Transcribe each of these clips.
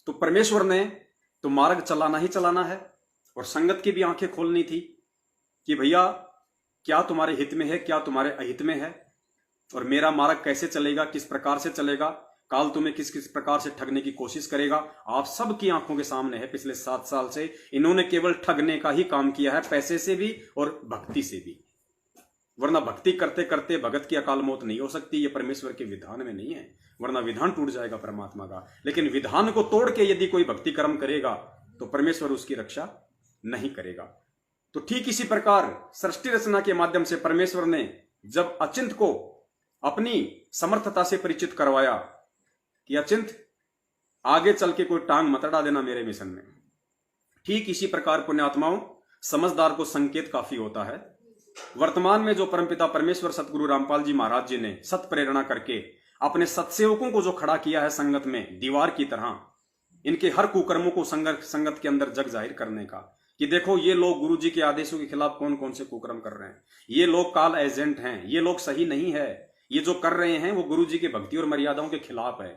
तो परमेश्वर ने तो मार्ग चलाना ही चलाना है, और संगत की भी आंखें खोलनी थी कि भैया क्या तुम्हारे हित में है, क्या तुम्हारे अहित में है, और मेरा मार्ग कैसे चलेगा, किस प्रकार से चलेगा, काल तुम्हें किस किस प्रकार से ठगने की कोशिश करेगा। आप सबकी आंखों के सामने है। पिछले 7 साल से इन्होंने केवल ठगने का ही काम किया है, पैसे से भी और भक्ति से भी। वरना भक्ति करते करते भगत की अकाल मौत नहीं हो सकती, ये परमेश्वर के विधान में नहीं है, वरना विधान टूट जाएगा परमात्मा का। लेकिन विधान को तोड़ के यदि कोई भक्ति कर्म करेगा तो परमेश्वर उसकी रक्षा नहीं करेगा। तो ठीक इसी प्रकार सृष्टि रचना के माध्यम से परमेश्वर ने जब अचिंत को अपनी समर्थता से परिचित करवाया कि अचिंत आगे चल के कोई टांग मत अड़ा देना मेरे मिशन में, ठीक इसी प्रकार पुण्यात्माओं समझदार को संकेत काफी होता है। वर्तमान में जो परमपिता परमेश्वर सतगुरु रामपाल जी महाराज जी ने सत प्रेरणा करके अपने सत्सेवकों को जो खड़ा किया है संगत में दीवार की तरह, इनके हर कुकर्मों को संगत के अंदर जग जाहिर करने का कि देखो ये लोग गुरु जी के आदेशों के खिलाफ कौन कौन से कुकर्म कर रहे हैं, ये लोग काल एजेंट हैं, ये लोग सही नहीं है, ये जो कर रहे हैं वो गुरु जी की भक्ति और मर्यादाओं के खिलाफ है।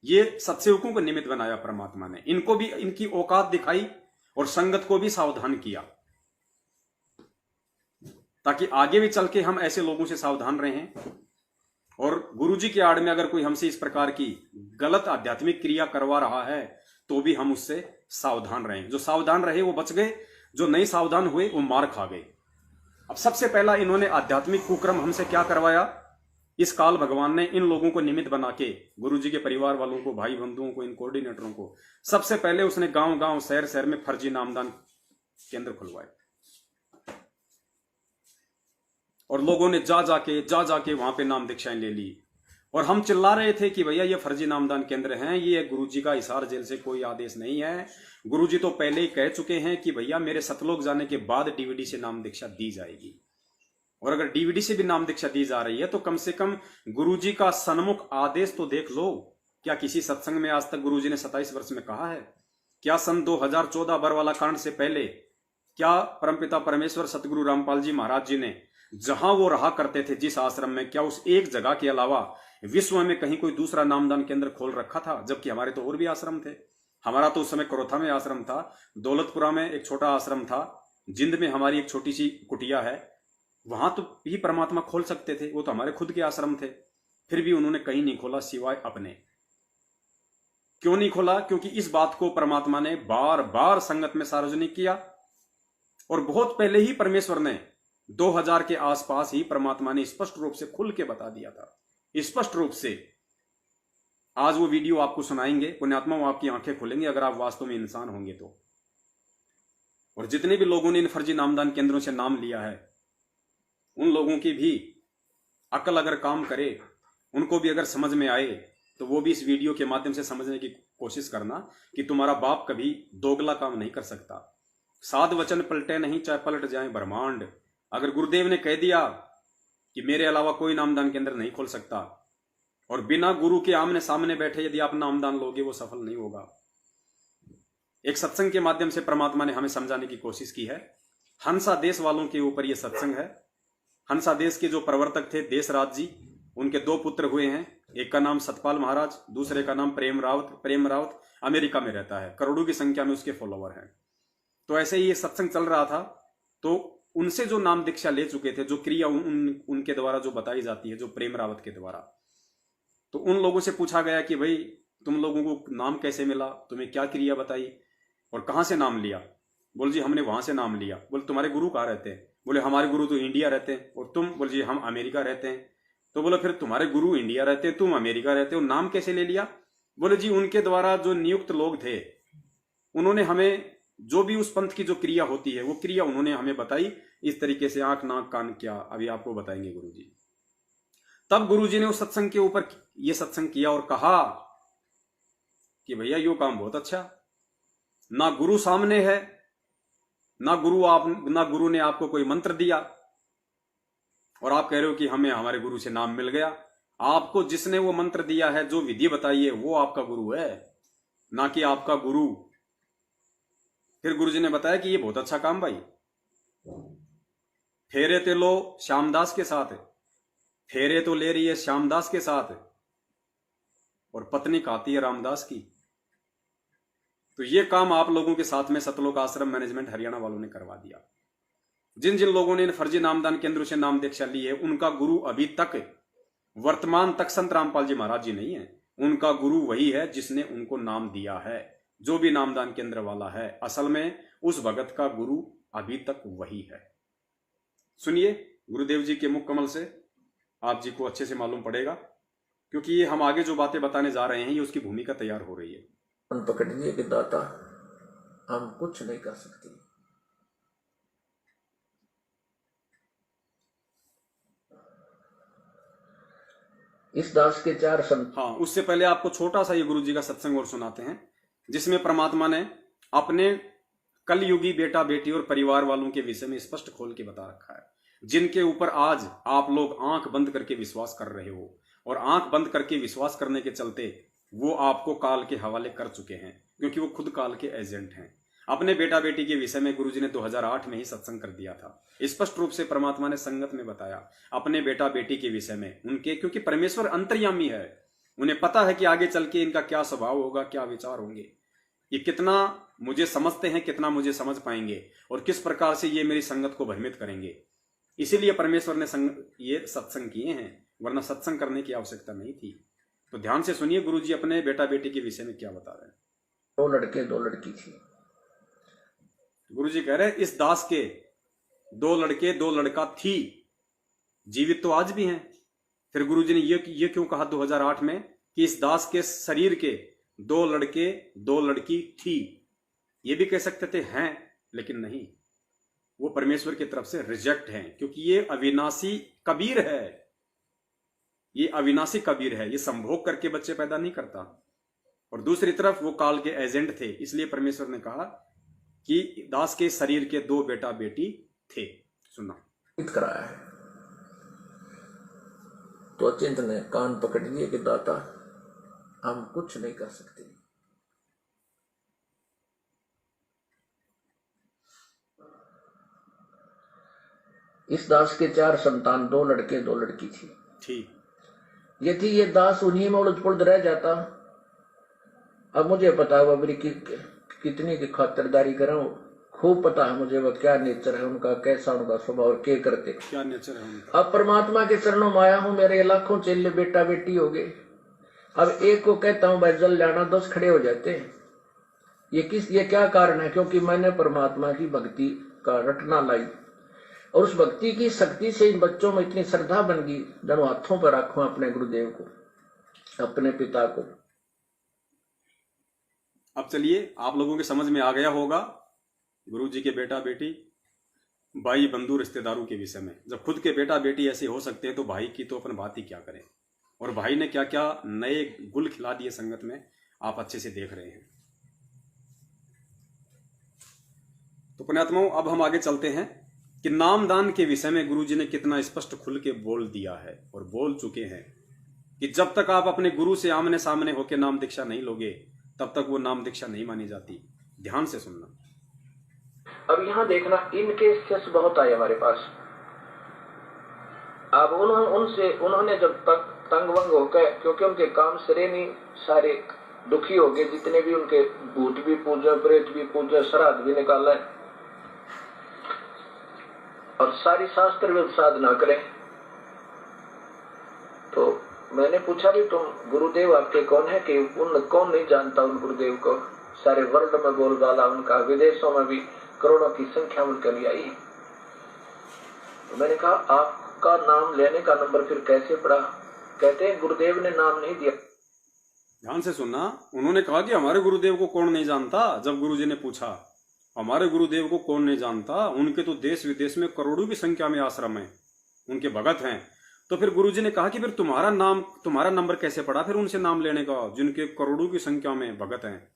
ये सत्सेवकों को निमित्त बनाया परमात्मा ने, इनको भी इनकी औकात दिखाई और संगत को भी सावधान किया, ताकि आगे भी चल के हम ऐसे लोगों से सावधान रहें। और गुरु जी की आड़ में अगर कोई हमसे इस प्रकार की गलत आध्यात्मिक क्रिया करवा रहा है तो भी हम उससे सावधान रहें। जो सावधान रहे वो बच गए, जो नहीं सावधान हुए वो मार खा गए। अब सबसे पहला इन्होंने आध्यात्मिक कुक्रम हमसे क्या करवाया, इस काल भगवान ने इन लोगों को निमित्त बना के, गुरु जी के परिवार वालों को, भाई बंधुओं को, इन कोऑर्डिनेटरों को, सबसे पहले उसने गांव गांव शहर शहर में फर्जी नामदान केंद्र खुलवाए, और लोगों ने जा जाके वहां पे नाम दीक्षाएं ले ली। और हम चिल्ला रहे थे कि भैया ये फर्जी नामदान केंद्र हैं, ये गुरु जी का हिसार जेल से कोई आदेश नहीं है। गुरु जी तो पहले ही कह चुके हैं कि भैया मेरे सतलोक जाने के बाद डीवीडी से नाम दीक्षा दी जाएगी, और अगर डीवीडी से भी नाम दीक्षा दी जा रही है तो कम से कम गुरु जी का सन्मुख आदेश तो देख लो। क्या किसी सत्संग में आज तक गुरु जी ने 27 वर्ष में कहा है? क्या सन 2014 बरवाला कांड से पहले क्या परमपिता परमेश्वर सतगुरु रामपाल जी महाराज जी ने जहां वो रहा करते थे जिस आश्रम में, क्या उस एक जगह के अलावा विश्व में कहीं कोई दूसरा नामदान केंद्र खोल रखा था? जबकि हमारे तो और भी आश्रम थे। हमारा तो उस समय करोथा में आश्रम था, दौलतपुरा में एक छोटा आश्रम था, जिंद में हमारी एक छोटी सी कुटिया है, वहां तो भी परमात्मा खोल सकते थे, वो तो हमारे खुद के आश्रम थे। फिर भी उन्होंने कहीं नहीं खोला सिवाय अपने। क्यों नहीं खोला? क्योंकि इस बात को परमात्मा ने बार बार संगत में सार्वजनिक किया, और बहुत पहले ही परमेश्वर ने 2000 के आसपास ही परमात्मा ने स्पष्ट रूप से खुल के बता दिया था, स्पष्ट रूप से। आज वो वीडियो आपको सुनाएंगे, पुण्यात्माओं आपकी आंखें खुलेंगी अगर आप वास्तव में इंसान होंगे तो। और जितने भी लोगों ने इन फर्जी नामदान केंद्रों से नाम लिया है, उन लोगों की भी अकल अगर काम करे, उनको भी अगर समझ में आए, तो वो भी इस वीडियो के माध्यम से समझने की कोशिश करना कि तुम्हारा बाप कभी दोगला काम नहीं कर सकता। साध वचन पलटे नहीं, चाहे पलट जाए ब्रह्मांड। अगर गुरुदेव ने कह दिया कि मेरे अलावा कोई नामदान केंद्र नहीं खोल सकता, और बिना गुरु के आमने सामने बैठे यदि आप नामदान लोगे, वो सफल नहीं होगा। एक सत्संग के माध्यम से परमात्मा ने हमें समझाने की कोशिश की है। हंसा देश वालों के ऊपर यह सत्संग है। हंसा देश के जो प्रवर्तक थे देशराज जी, उनके 2 पुत्र हुए हैं, एक का नाम सतपाल महाराज, दूसरे का नाम प्रेम रावत अमेरिका में रहता है, करोड़ों की संख्या में उसके फॉलोवर हैं। तो ऐसे ही ये सत्संग चल रहा था, तो उनसे जो नाम दीक्षा ले चुके थे, जो क्रिया उनके द्वारा जो बताई जाती है, जो प्रेम रावत के द्वारा, तो उन लोगों से पूछा गया कि भाई तुम लोगों को नाम कैसे मिला, तुम्हें क्या क्रिया बताई और कहां से नाम लिया? बोल जी हमने वहां से नाम लिया। बोले तुम्हारे गुरु कहाँ रहते हैं? बोले हमारे गुरु तो इंडिया रहते हैं। और तुम? बोले जी हम अमेरिका रहते हैं। तो बोले फिर तुम्हारे गुरु इंडिया रहते हैं, तुम अमेरिका रहते हो, नाम कैसे ले लिया? बोले जी उनके द्वारा जो नियुक्त लोग थे, उन्होंने हमें जो भी उस पंथ की जो क्रिया होती है वो क्रिया उन्होंने हमें बताई, इस तरीके से आंख नाक कान क्या अभी आपको बताएंगे गुरुजी। तब गुरुजी ने उस सत्संग के ऊपर ये सत्संग किया और कहा कि भैया यो काम बहुत अच्छा, ना गुरु सामने है, ना गुरु ने आपको कोई मंत्र दिया, और आप कह रहे हो कि हमें हमारे गुरु से नाम मिल गया। आपको जिसने वो मंत्र दिया है, जो विधि बताई है, वो आपका गुरु है, ना कि आपका गुरु। फिर गुरुजी ने बताया कि ये बहुत अच्छा काम भाई, फेरे तो लो श्यामदास के साथ, फेरे तो ले रही है श्यामदास के साथ, और पत्नी खाती है रामदास की। तो ये काम आप लोगों के साथ में सतलोक आश्रम मैनेजमेंट हरियाणा वालों ने करवा दिया। जिन जिन लोगों ने इन फर्जी नामदान केंद्रों से नाम दीक्षा ली है, उनका गुरु अभी तक वर्तमान तक संत रामपाल जी महाराज जी नहीं है। उनका गुरु वही है जिसने उनको नाम दिया है। जो भी नामदान केंद्र वाला है, असल में उस भगत का गुरु अभी तक वही है। सुनिए गुरुदेव जी के मुख कमल से, आप जी को अच्छे से मालूम पड़ेगा, क्योंकि ये हम आगे जो बातें बताने जा रहे हैं ये उसकी भूमिका तैयार हो रही है। पकड़िए कि दाता हम कुछ नहीं कर सकते। इस दास के 4 संत। हाँ, उससे पहले आपको छोटा सा ये गुरु जी का सत्संग और सुनाते हैं, जिसमें परमात्मा ने अपने कलयुगी बेटा बेटी और परिवार वालों के विषय में स्पष्ट खोल के बता रखा है, जिनके ऊपर आज आप लोग आंख बंद करके विश्वास कर रहे हो, और आंख बंद करके विश्वास करने के चलते वो आपको काल के हवाले कर चुके हैं, क्योंकि वो खुद काल के एजेंट हैं। अपने बेटा बेटी के विषय में गुरुजी ने 2008 में ही सत्संग कर दिया था। स्पष्ट रूप से परमात्मा ने संगत में बताया अपने बेटा बेटी के विषय में उनके, क्योंकि परमेश्वर अंतर्यामी है, उन्हें पता है कि आगे चल के इनका क्या स्वभाव होगा, क्या विचार होंगे, ये कितना मुझे समझते हैं, कितना मुझे समझ पाएंगे, और किस प्रकार से ये मेरी संगत को भ्रमित करेंगे। इसीलिए परमेश्वर ने ये सत्संग किए हैं, वरना सत्संग करने की आवश्यकता नहीं थी। तो ध्यान से सुनिए गुरुजी अपने बेटा बेटी के विषय में क्या बता रहे हैं। 2 लड़के 2 लड़की थी। गुरुजी कह रहे हैं इस दास के 2 लड़के 2 लड़का थी, जीवित तो आज भी हैं। फिर गुरुजी ने ये क्यों कहा 2008 में कि इस दास के शरीर के 2 लड़के 2 लड़की थी? ये भी कह सकते थे हैं, लेकिन नहीं, वो परमेश्वर की तरफ से रिजेक्ट हैं, क्योंकि ये अविनाशी कबीर है। ये अविनाशी कबीर है, ये संभोग करके बच्चे पैदा नहीं करता। और दूसरी तरफ वो काल के एजेंट थे, इसलिए परमेश्वर ने कहा कि दास के शरीर के 2 बेटा बेटी थे। सुनना कराया है तो अचिंत ने कान पकड़ लिए कि दाता हम कुछ नहीं कर सकते। इस दास के 4 संतान, 2 लड़के 2 लड़की थी। ठीक, यदि ये दास उन्हीं में उलझ पुलझ रह जाता। अब मुझे पता है वह कितनी की खातिरदारी करूं, खूब पता है मुझे वह क्या नेचर है उनका, कैसा उनका स्वभाव, क्या करते, क्या नेचर है उनका। अब परमात्मा के चरणों में आया हूं, मेरे लाखों चेले बेटा बेटी हो गए। अब एक को कहता हूं भाई जल जाना, 10 खड़े हो जाते हैं। ये क्या कारण है? क्योंकि मैंने परमात्मा की भक्ति का रटना लाई, और उस भक्ति की शक्ति से इन बच्चों में इतनी श्रद्धा बन गई, दोनों हाथों पर रखूं अपने गुरुदेव को, अपने पिता को। अब चलिए आप लोगों के समझ में आ गया होगा गुरु जी के बेटा बेटी, भाई बंधु रिश्तेदारों के विषय में। जब खुद के बेटा बेटी ऐसे हो सकते हैं तो भाई की तो अपन बात ही क्या करें। और भाई ने क्या क्या नए गुल खिला दिए संगत में, आप अच्छे से देख रहे हैं। तो पुण्यात्माओं, अब हम आगे चलते हैं कि नामदान के विषय में गुरुजी ने कितना स्पष्ट खुल के बोल दिया है, और बोल चुके हैं कि जब तक आप अपने गुरु से आमने सामने होकर नाम दीक्षा नहीं लोगे, तब तक वो नाम दीक्षा नहीं मानी जाती। ध्यान से सुनना। अब यहाँ देखना, इनके केस बहुत आए हमारे पास। अब उन्होंने जब तक तंग वंग होकर, क्योंकि उनके काम सिरे नहीं, सारे दुखी हो गए, जितने भी उनके भूत भी पूजा, प्रेत भी पूजा, श्राद्ध भी निकाला, और सारी शास्त्र भी साधना करें। तो मैंने पूछा भी तुम गुरुदेव आपके कौन है, कि कौन नहीं जानता उन गुरुदेव को, सारे वर्ल्ड में बोलबाला उनका, विदेशों में भी करोड़ों की संख्या उनके लिए आई है। तो मैंने कहा आपका नाम लेने का नंबर फिर कैसे पड़ा? कहते हैं गुरुदेव ने नाम नहीं दिया। ध्यान से सुनना, उन्होंने कहा कि हमारे गुरुदेव को कौन नहीं जानता। जब गुरुजी ने पूछा हमारे गुरुदेव को कौन नहीं जानता, उनके तो देश विदेश में करोड़ों की संख्या में आश्रम है, उनके भगत हैं। तो फिर गुरुजी ने कहा कि फिर तुम्हारा नंबर कैसे पड़ा फिर उनसे नाम लेने का, जिनके करोड़ों की संख्या में भगत हैं।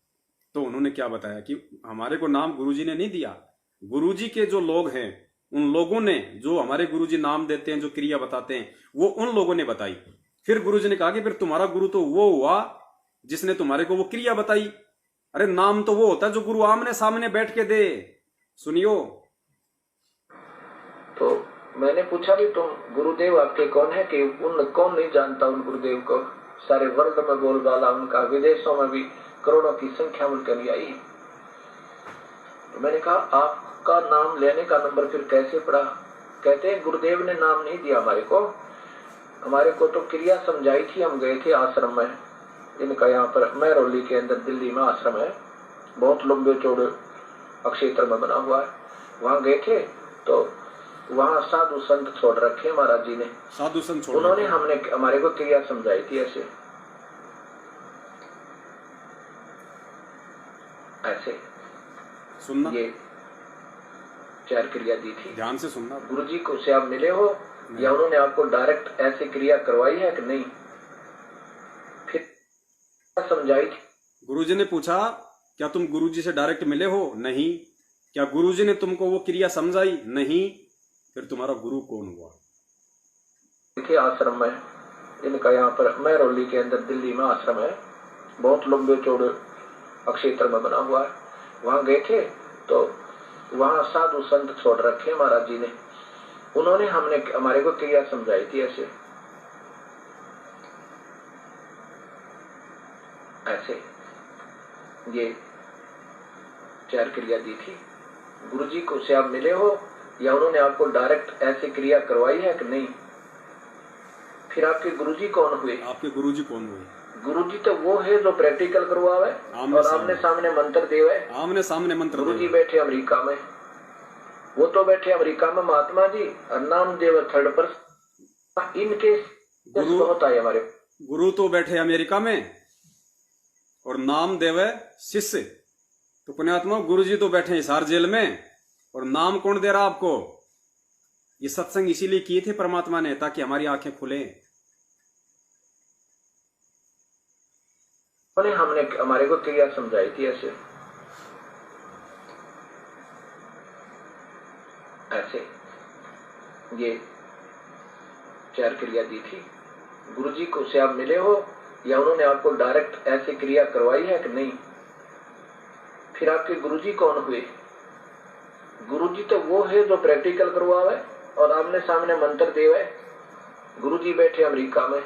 तो उन्होंने क्या बताया कि हमारे को नाम गुरुजी ने नहीं दिया, गुरुजी के जो लोग हैं उन लोगों ने, जो हमारे गुरुजी नाम देते हैं, जो क्रिया बताते हैं, वो उन लोगों ने बताई। फिर गुरुजी ने कहा कि फिर तुम्हारा गुरु तो वो हुआ जिसने तुम्हारे को वो क्रिया बताई। अरे नाम तो वो होता है जो गुरु आमने सामने बैठ के दे। सुनियो, तो मैंने पूछा भी तुम गुरुदेव आपके कौन है, कि कौन नहीं जानता उन गुरुदेव को, सारे वर्ल्ड में बोलबाला उनका, विदेशों में भी करोड़ों की संख्या उनके लिए आई। तो मैंने कहा आपका नाम लेने का नंबर फिर कैसे पड़ा? कहते हैं गुरुदेव ने नाम नहीं दिया हमारे को तो क्रिया समझाई थी। हम गए थे आश्रम में, इनका यहाँ पर महरौली के अंदर दिल्ली में आश्रम है, बहुत लंबे चौड़े अक्षेत्र में बना हुआ है। वहां गए थे तो वहां साधु संत छोड़ रखे महाराज जी ने, साधु संत उन्होंने हमारे को क्रिया समझाई थी। ऐसे सुनना, ये 4 क्रिया दी थी। ध्यान से सुनना। गुरुजी को से आप मिले हो या उन्होंने आपको डायरेक्ट ऐसे क्रिया करवाई है कि नहीं? फिर समझाई थी। गुरुजी ने पूछा क्या तुम गुरुजी से डायरेक्ट मिले हो? नहीं। क्या गुरुजी ने तुमको वो क्रिया समझाई? नहीं। फिर तुम्हारा गुरु कौन हुआ? देखिए आश्रम में, इनका यहाँ पर महरौली के अंदर दिल्ली में आश्रम है, बहुत लंबे चौड़े अक्षेत्र में बना हुआ है। वहां गए थे तो वहां साधु संत छोड़ रखे महाराज जी ने, उन्होंने हमारे को क्रिया समझाई थी। ऐसे ये 4 क्रिया दी थी। गुरुजी को से आप मिले हो या उन्होंने आपको डायरेक्ट ऐसे क्रिया करवाई है कि नहीं? फिर आपके गुरुजी कौन हुए? आपके गुरुजी कौन हुए? गुरुजी तो वो है जो प्रैक्टिकल करवावे और आमने सामने मंत्र देवे। आमने सामने मंत्र। गुरुजी बैठे अमेरिका में, वो तो बैठे अमेरिका में महात्मा जी, और नामदेव थर्ड पर इनके गुरु होता है हमारे। गुरु तो बैठे अमेरिका में और नामदेव शिष्य। तो पुण्यात्मा गुरुजी तो बैठे हिसार जेल में और नाम कौन दे रहा आपको? ये सत्संग इसीलिए किए थे परमात्मा ने ताकि हमारी आंखें खुले। हमारे को क्रिया समझाई थी। ऐसे ये 4 क्रिया दी थी। गुरुजी को से आप मिले हो या उन्होंने आपको डायरेक्ट ऐसे क्रिया करवाई है कि नहीं? फिर आपके गुरुजी कौन हुए? गुरुजी तो वो है जो प्रैक्टिकल करवावे और आमने सामने मंत्र देवे। गुरुजी बैठे अमेरिका में,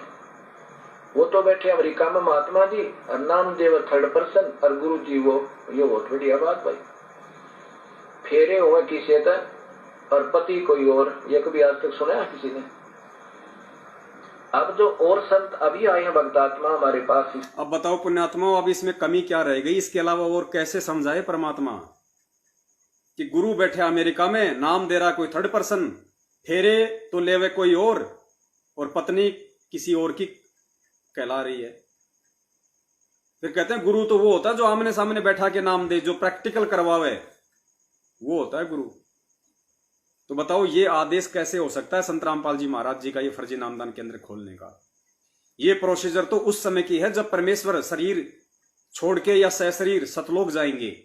वो तो बैठे अमेरिका में महात्मा जी, और नामदेव थर्ड पर्सन और गुरुजी वो। ये बहुत बढ़िया बात भाई। फेरे हुए किसी और पति कोई और, ये कभी आज तक सुना है किसी ने? अब जो और संत अभी आए हैं भक्तात्मा हमारे पास। अब बताओ पुण्यात्मा, अब इसमें कमी क्या रह गई? इसके अलावा और कैसे समझाए परमात्मा कि गुरु बैठे अमेरिका में, नाम दे रहा कोई थर्ड पर्सन, फेरे तो लेवे कोई और पत्नी किसी और की कहला रही है। फिर कहते हैं गुरु तो वो होता है जो आमने सामने बैठा के नाम दे, जो प्रैक्टिकल करवावे, वो होता है गुरु। तो बताओ ये आदेश कैसे हो सकता है संत रामपाल जी महाराज जी का ये फर्जी नामदान केंद्र खोलने का? ये प्रोसीजर तो उस समय की है जब परमेश्वर शरीर छोड़ के या सशरीर सतलोक जाएंगे।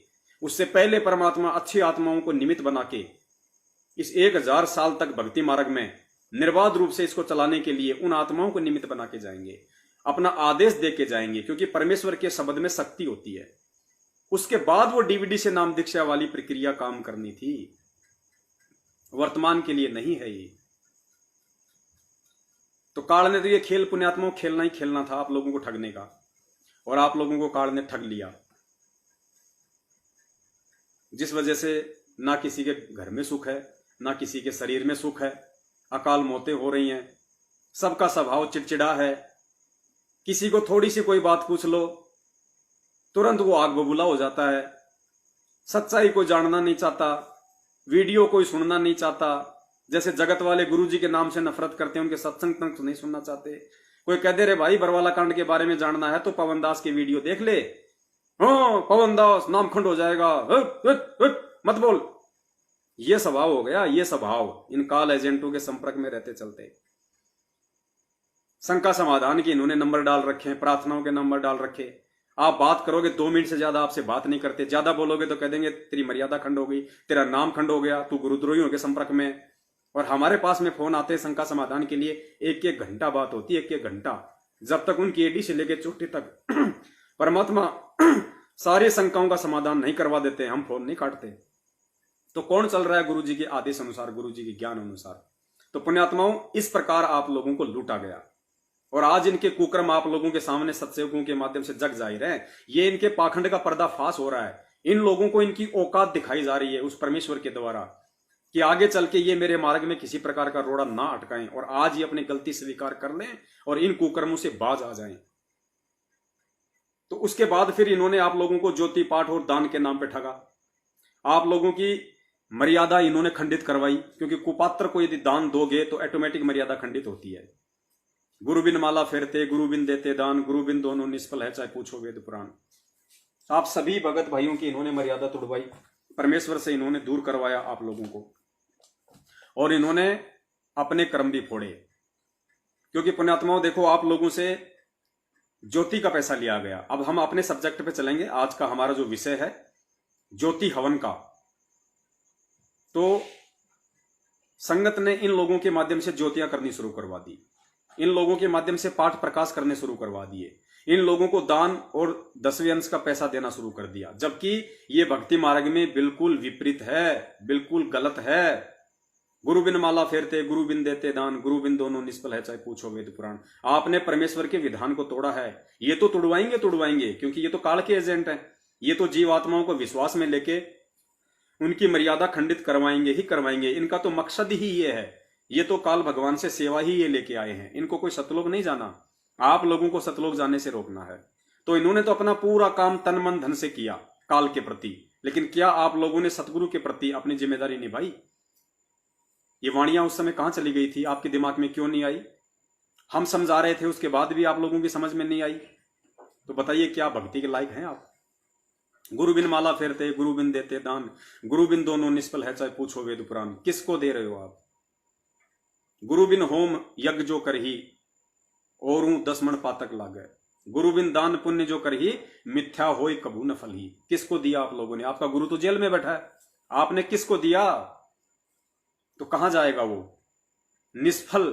उससे पहले परमात्मा अच्छी आत्माओं को निमित्त बना के इस 1000 साल तक भक्ति मार्ग में निर्बाध रूप से इसको चलाने के लिए उन आत्माओं को निमित्त बना के जाएंगे, अपना आदेश दे के जाएंगे, क्योंकि परमेश्वर के शब्द में शक्ति होती है। उसके बाद वो डीवीडी से नाम दीक्षा वाली प्रक्रिया काम करनी थी, वर्तमान के लिए नहीं है ये। तो काल ने तो ये खेल पुण्यात्माओं खेलना ही खेलना था आप लोगों को ठगने का, और आप लोगों को काल ने ठग लिया। जिस वजह से ना किसी के घर में सुख है, ना किसी के शरीर में सुख है, अकाल मौतें हो रही हैं, सबका स्वभाव चिड़चिड़ा है। किसी को थोड़ी सी कोई बात पूछ लो तुरंत वो आग बबूला हो जाता है, सच्चाई को जानना नहीं चाहता, वीडियो कोई सुनना नहीं चाहता। जैसे जगत वाले गुरुजी के नाम से नफरत करते हैं, उनके सत्संग तक तो नहीं सुनना चाहते। कोई कह दे रे भाई बरवाला कांड के बारे में जानना है तो पवन दास की वीडियो देख ले, हाँ पवन दास नाम खंड हो जाएगा, मत बोल। ये स्वभाव हो गया, ये स्वभाव इन काल एजेंटों के संपर्क में रहते चलते। शंका समाधान की इन्होंने नंबर डाल रखे हैं, प्रार्थनाओं के नंबर डाल रखे। आप बात करोगे 2 मिनट से ज्यादा आपसे बात नहीं करते, ज्यादा बोलोगे तो कह देंगे तेरी मर्यादा खंड हो गई, तेरा नाम खंड हो गया, तू गुरुद्रोहियों के संपर्क में। और हमारे पास में फोन आते हैं शंका समाधान के लिए, 1-1 घंटा बात होती है, 1-1 घंटा, जब तक उनकी एडी से लेके चोटी तक परमात्मा सारी शंकाओं का समाधान नहीं करवा देते, हम फोन नहीं काटते। तो कौन चल रहा है गुरु जी के आदेश अनुसार, गुरु जी के ज्ञान अनुसार? तो पुण्यात्माओं इस प्रकार आप लोगों को लूटा गया और आज इनके कुकर्म आप लोगों के सामने सत्संगों के माध्यम से जग जाहिर है। ये इनके पाखंड का पर्दाफाश हो रहा है। इन लोगों को इनकी औकात दिखाई जा रही है उस परमेश्वर के द्वारा कि आगे चल के ये मेरे मार्ग में किसी प्रकार का रोड़ा ना अटकाएं, और आज ये अपनी गलती स्वीकार कर लें और इन कुकर्मों से बाज आ जाएं। तो उसके बाद फिर इन्होंने आप लोगों को ज्योति पाठ और दान के नाम पे ठगा। आप लोगों की मर्यादा इन्होंने खंडित करवाई, क्योंकि कुपात्र को यदि दान दोगे तो ऑटोमेटिक मर्यादा खंडित होती है। गुरु बिन माला फेरते, गुरु बिन देते दान, गुरु बिन दोनों निष्फल है, चाहे पूछो वेद पुराण। आप सभी भगत भाइयों की इन्होंने मर्यादा तोड़वाई, परमेश्वर से इन्होंने दूर करवाया आप लोगों को, और इन्होंने अपने कर्म भी फोड़े। क्योंकि पुण्यात्माओं देखो, आप लोगों से ज्योति का पैसा लिया गया। अब हम अपने सब्जेक्ट पे चलेंगे। आज का हमारा जो विषय है ज्योति हवन का। तो संगत ने इन लोगों के माध्यम से ज्योतियां करनी शुरू करवा दी, इन लोगों के माध्यम से पाठ प्रकाश करने शुरू करवा दिए, इन लोगों को दान और 10वें अंश का पैसा देना शुरू कर दिया, जबकि ये भक्ति मार्ग में बिल्कुल विपरीत है, बिल्कुल गलत है। गुरु बिन माला फेरते, गुरु बिन देते दान, गुरु बिन दोनों निष्फल है, चाहे पूछो वेद पुराण। आपने परमेश्वर के विधान को तोड़ा है। ये तो तुड़वाएंगे, क्योंकि ये तो काल के एजेंट हैं। ये तो जीवात्माओं को विश्वास में लेके उनकी मर्यादा खंडित करवाएंगे। इनका तो मकसद ही ये है। ये तो काल भगवान से सेवा ही ये लेके आए हैं। इनको कोई सतलोक नहीं जाना। आप लोगों को सतलोक जाने से रोकना है। तो इन्होंने तो अपना पूरा काम तन मन धन से किया काल के प्रति, लेकिन क्या आप लोगों ने सतगुरु के प्रति अपनी जिम्मेदारी निभाई? ये वाणियां उस समय कहां चली गई थी? आपके दिमाग में क्यों नहीं आई? हम समझा रहे थे, उसके बाद भी आप लोगों की समझ में नहीं आई। तो बताइए, क्या भक्ति के लायक हैं आप? गुरु बिन माला फेरते, गुरु बिन देते दान, गुरु बिन दोनों निष्फल है, चाहे पूछो वेद पुराण। किसको दे रहे हो आप? गुरु बिन होम यज्ञ जो करही, और 10 मण पातक लागे। गुरु बिन दान पुण्य जो करही, मिथ्या होय कभू न फल ही। किसको दिया आप लोगों ने? आपका गुरु तो जेल में बैठा है। आपने किसको दिया? तो कहां जाएगा वो? निष्फल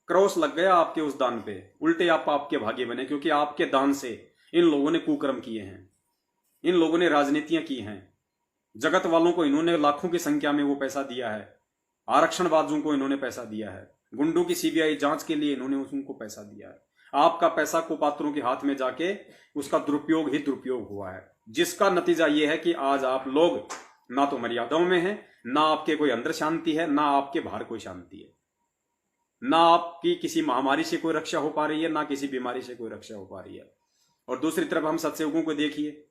क्रॉस लग गया आपके उस दान पे। उल्टे आप पाप के भागी बने, क्योंकि आपके दान से इन लोगों ने कुकर्म किए हैं, इन लोगों ने राजनीतियां की हैं। जगत वालों को इन्होंने लाखों की संख्या में वो पैसा दिया है। आरक्षणबाजों को इन्होंने पैसा दिया है। गुंडों की सीबीआई जांच के लिए इन्होंने उनको पैसा दिया है। आपका पैसा कुपात्रों के हाथ में जाके उसका दुरुपयोग ही दुरुपयोग हुआ है, जिसका नतीजा ये है कि आज आप लोग ना तो मर्यादाओं में हैं, ना आपके कोई अंदर शांति है, ना आपके बाहर कोई शांति है, ना आपकी किसी महामारी से कोई रक्षा हो पा रही है, ना किसी बीमारी से कोई रक्षा हो पा रही है। और दूसरी तरफ हम सत्संगों को देखिए,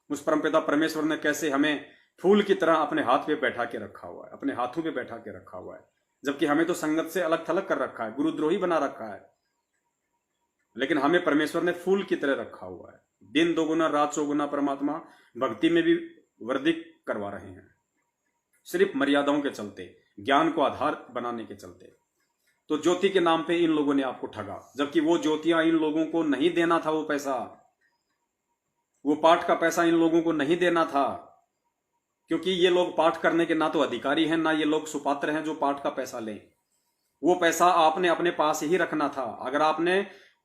उस परमपिता परमेश्वर ने कैसे हमें फूल की तरह अपने हाथ पे बैठा के रखा हुआ है, अपने हाथों पे बैठा के रखा हुआ है, जबकि हमें तो संगत से अलग थलग कर रखा है, गुरुद्रोही बना रखा है। लेकिन हमें परमेश्वर ने फूल की तरह रखा हुआ है। दिन दोगुना रात चौगुना परमात्मा भक्ति में भी वृद्धि करवा रहे हैं, सिर्फ मर्यादाओं के चलते, ज्ञान को आधार बनाने के चलते। तो ज्योति के नाम पे इन लोगों ने आपको ठगा, जबकि वो ज्योतियां इन लोगों को नहीं देना था। वो पैसा, वो पाठ का पैसा इन लोगों को नहीं देना था, क्योंकि ये लोग पाठ करने के ना तो अधिकारी हैं, ना ये लोग सुपात्र हैं जो पाठ का पैसा लें। वो पैसा आपने अपने पास ही रखना था। अगर आपने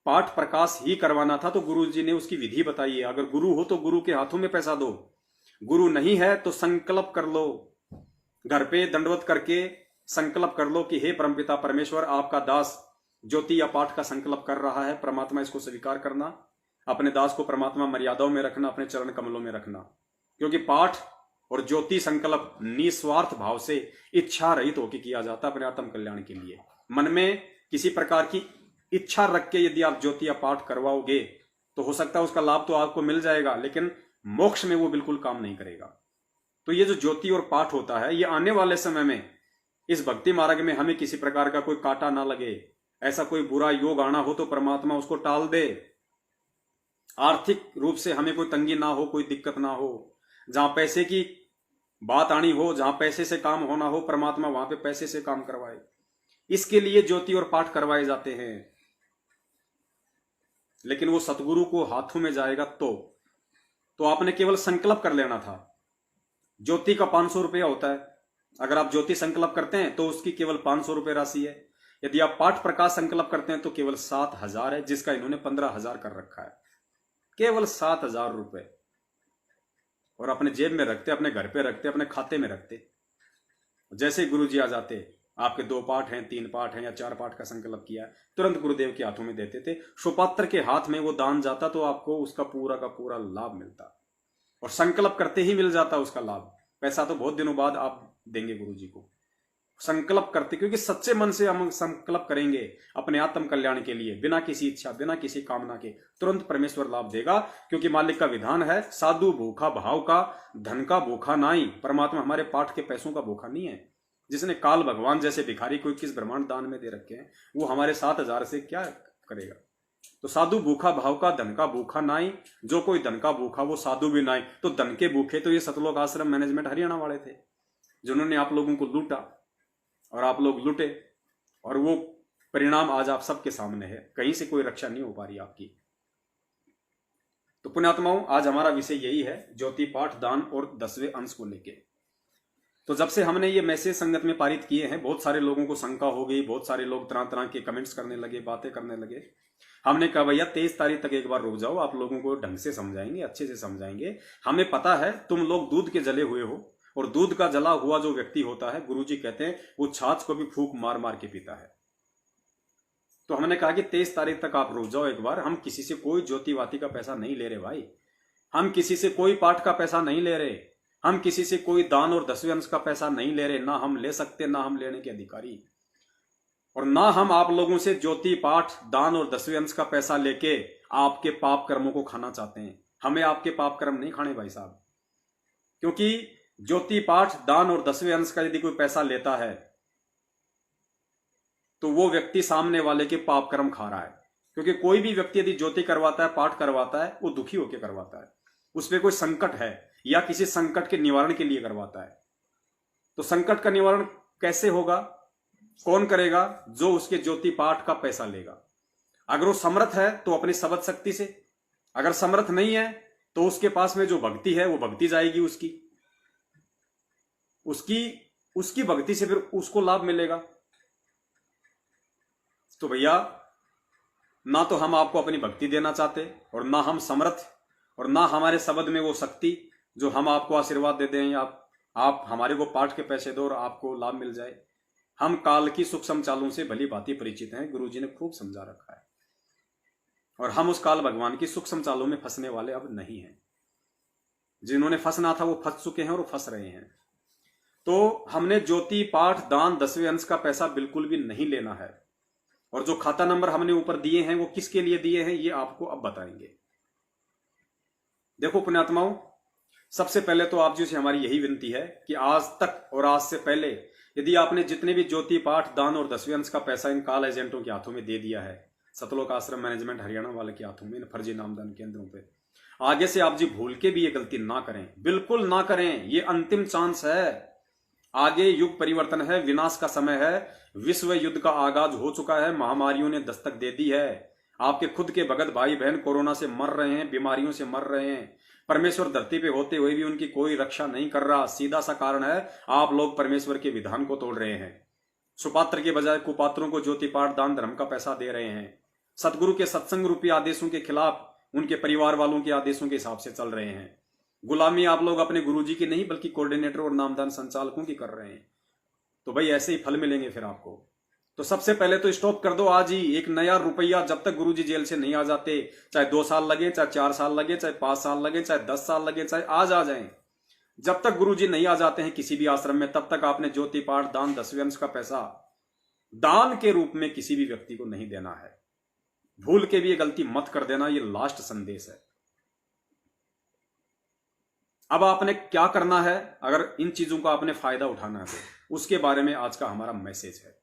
पाठ प्रकाश ही करवाना था तो गुरु जी ने उसकी विधि बताई है। अगर गुरु हो तो गुरु के हाथों में पैसा दो, गुरु नहीं है तो संकल्प कर लो, घर पे दंडवत करके संकल्प कर लो कि हे परमपिता परमेश्वर, आपका दास ज्योति या पाठ का संकल्प कर रहा है, परमात्मा इसको स्वीकार करना, अपने दास को परमात्मा मर्यादाओं में रखना, अपने चरण कमलों में रखना। क्योंकि पाठ और ज्योति संकल्प निस्वार्थ भाव से इच्छा रहित होकर किया जाता है, अपने आत्म कल्याण के लिए। मन में किसी प्रकार की इच्छा रख के यदि आप ज्योति या पाठ करवाओगे तो हो सकता है उसका लाभ तो आपको मिल जाएगा, लेकिन मोक्ष में वो बिल्कुल काम नहीं करेगा। तो ये जो ज्योति और पाठ होता है, ये आने वाले समय में इस भक्ति मार्ग में हमें किसी प्रकार का कोई कांटा ना लगे, ऐसा कोई बुरा योग आना हो तो परमात्मा उसको टाल दे, आर्थिक रूप से हमें कोई तंगी ना हो, कोई दिक्कत ना हो। जहां पैसे की बात आनी हो, जहां पैसे से काम होना हो, परमात्मा वहां पे पैसे से काम करवाए। इसके लिए ज्योति और पाठ करवाए जाते हैं। लेकिन वो सतगुरु को हाथों में जाएगा तो आपने केवल संकल्प कर लेना था। ज्योति का 500 रुपया होता है। अगर आप ज्योति संकल्प करते हैं तो उसकी केवल 500 रुपये राशि है। यदि आप पाठ प्रकाश संकल्प करते हैं तो केवल 7,000 है, जिसका इन्होंने 15,000 कर रखा है। केवल 7,000 रुपए, और अपने जेब में रखते, अपने घर पे रखते, अपने खाते में रखते। जैसे ही गुरु जी आ जाते, आपके 2 पाठ हैं, 3 पाठ हैं या 4 पाठ का संकल्प किया है, तुरंत गुरुदेव के हाथों में देते थे। सुपात्र के हाथ में वो दान जाता तो आपको उसका पूरा का पूरा लाभ मिलता, और संकल्प करते ही मिल जाता उसका लाभ। पैसा तो बहुत दिनों बाद आप देंगे गुरुजी को, संकल्प करते, क्योंकि सच्चे मन से हम संकल्प करेंगे अपने आत्म कल्याण के लिए, बिना किसी इच्छा, बिना किसी कामना के, तुरंत परमेश्वर लाभ देगा। क्योंकि मालिक का विधान है, साधु भूखा भाव का, धन का भूखा नाई। परमात्मा हमारे पाठ के पैसों का भूखा नहीं है। जिसने काल भगवान जैसे भिखारी को 21 ब्रह्मांड दान में दे रखे हैं, वो हमारे 7,000 से क्या करेगा। तो साधु भूखा भाव का, धन का भूखा नाई। जो कोई धन का भूखा वो साधु भी नाई। तो धन के भूखे तो ये सतलोक आश्रम मैनेजमेंट हरियाणा वाले थे, जिन्होंने आप लोगों को लूटा और आप लोग लुटे, और वो परिणाम आज आप सबके सामने है। कहीं से कोई रक्षा नहीं हो पा रही आपकी। तो पुण्यात्माओं, आज हमारा विषय यही है, ज्योति पाठ, दान और 10वें अंश को लेके। तो जब से हमने ये मैसेज संगत में पारित किए हैं, बहुत सारे लोगों को शंका हो गई, बहुत सारे लोग तरह तरह के कमेंट्स करने लगे, बातें करने लगे। हमने कहा भैया 23 तारीख तक एक बार रुक जाओ, आप लोगों को ढंग से समझाएंगे, अच्छे से समझाएंगे। हमें पता है तुम लोग दूध के जले हुए हो, और दूध का जला हुआ जो व्यक्ति होता है, गुरुजी कहते हैं, वो छाछ को भी फूंक मार मार के पीता है। तो हमने कहा कि 23 तारीख तक आप रुक जाओ एक बार। हम किसी से कोई ज्योतिवाती का पैसा नहीं ले रहे भाई, हम किसी से कोई पाठ का पैसा नहीं ले रहे, हम किसी से कोई दान और 10वें अंश का पैसा नहीं ले रहे। ना हम ले सकते, ना हम लेने के अधिकारी, और ना हम आप लोगों से ज्योति पाठ, दान और 10वें अंश का पैसा लेके आपके पाप कर्मों को खाना चाहते हैं। हमें आपके पाप कर्म नहीं खाने भाई साहब, क्योंकि ज्योति पाठ, दान और 10वें अंश का यदि कोई पैसा लेता है तो वो व्यक्ति सामने वाले के पाप कर्म खा रहा है। क्योंकि कोई भी व्यक्ति यदि ज्योति करवाता है, पाठ करवाता है, वो दुखी होकर करवाता है, उसमें कोई संकट है या किसी संकट के निवारण के लिए करवाता है। तो संकट का निवारण कैसे होगा, कौन करेगा? जो उसके ज्योति पाठ का पैसा लेगा। अगर वो समर्थ है तो अपनी सबद शक्ति से, अगर समर्थ नहीं है तो उसके पास में जो भक्ति है वो भक्ति जाएगी, उसकी भक्ति से फिर उसको लाभ मिलेगा। तो भैया, ना तो हम आपको अपनी भक्ति देना चाहते, और ना हम समर्थ, और ना हमारे शब्द में वो शक्ति जो हम आपको आशीर्वाद दे दें, आप हमारे को पाठ के पैसे दो और आपको लाभ मिल जाए। हम काल की सूक्ष्म चालों से भली भांति परिचित हैं, गुरुजी ने खूब समझा रखा है, और हम उस काल भगवान की सूक्ष्म चालों में फंसने वाले अब नहीं हैं। जिन्होंने फंसना था वो फंस चुके हैं और फंस रहे हैं। तो हमने ज्योति पाठ, दान, 10वें अंश का पैसा बिल्कुल भी नहीं लेना है, और जो खाता नंबर हमने ऊपर दिए हैं वो किसके लिए दिए हैं ये आपको अब बताएंगे। देखो पुण्यात्माओं, सबसे पहले तो आप जी से हमारी यही विनती है कि आज तक और आज से पहले यदि आपने जितने भी ज्योति पाठ, दान और 10वें अंश का पैसा इन काल एजेंटों के हाथों में दे दिया है, सतलोक आश्रम मैनेजमेंट हरियाणा वाले के हाथों में, इन फर्जी नामदान केंद्रों पे, आगे से आप जी भूल के भी ये गलती ना करें, बिल्कुल ना करें। ये अंतिम चांस है। आगे युग परिवर्तन है, विनाश का समय है, विश्व युद्ध का आगाज हो चुका है, महामारियों ने दस्तक दे दी है। आपके खुद के भगत भाई बहन कोरोना से मर रहे हैं, बीमारियों से मर रहे हैं। परमेश्वर धरती पे होते हुए भी उनकी कोई रक्षा नहीं कर रहा। सीधा सा कारण है, आप लोग परमेश्वर के विधान को तोड़ रहे हैं। सुपात्र के बजाय कुपात्रों को ज्योति पाठ, दान, धर्म का पैसा दे रहे हैं। सतगुरु के सत्संग रूपी आदेशों के खिलाफ उनके परिवार वालों के आदेशों के हिसाब से चल रहे हैं। गुलामी आप लोग अपने गुरुजी की नहीं बल्कि कोऑर्डिनेटर और नामदान संचालकों की कर रहे हैं। तो भाई ऐसे ही फल मिलेंगे फिर आपको। तो सबसे पहले तो स्टॉप कर दो आज ही। एक नया रुपया जब तक गुरुजी जेल से नहीं आ जाते, चाहे 2 साल लगे, चाहे 4 साल लगे, चाहे 5 साल लगे, चाहे 10 साल लगे, चाहे आज आ जाएं, जब तक गुरुजी नहीं आ जाते हैं किसी भी आश्रम में, तब तक आपने ज्योति पाठ, दान, 10वें अंश का पैसा दान के रूप में किसी भी व्यक्ति को नहीं देना है। भूल के भी ये गलती मत कर देना। ये लास्ट संदेश है। अब आपने क्या करना है, अगर इन चीजों का आपने फायदा उठाना है तो उसके बारे में आज का हमारा मैसेज है।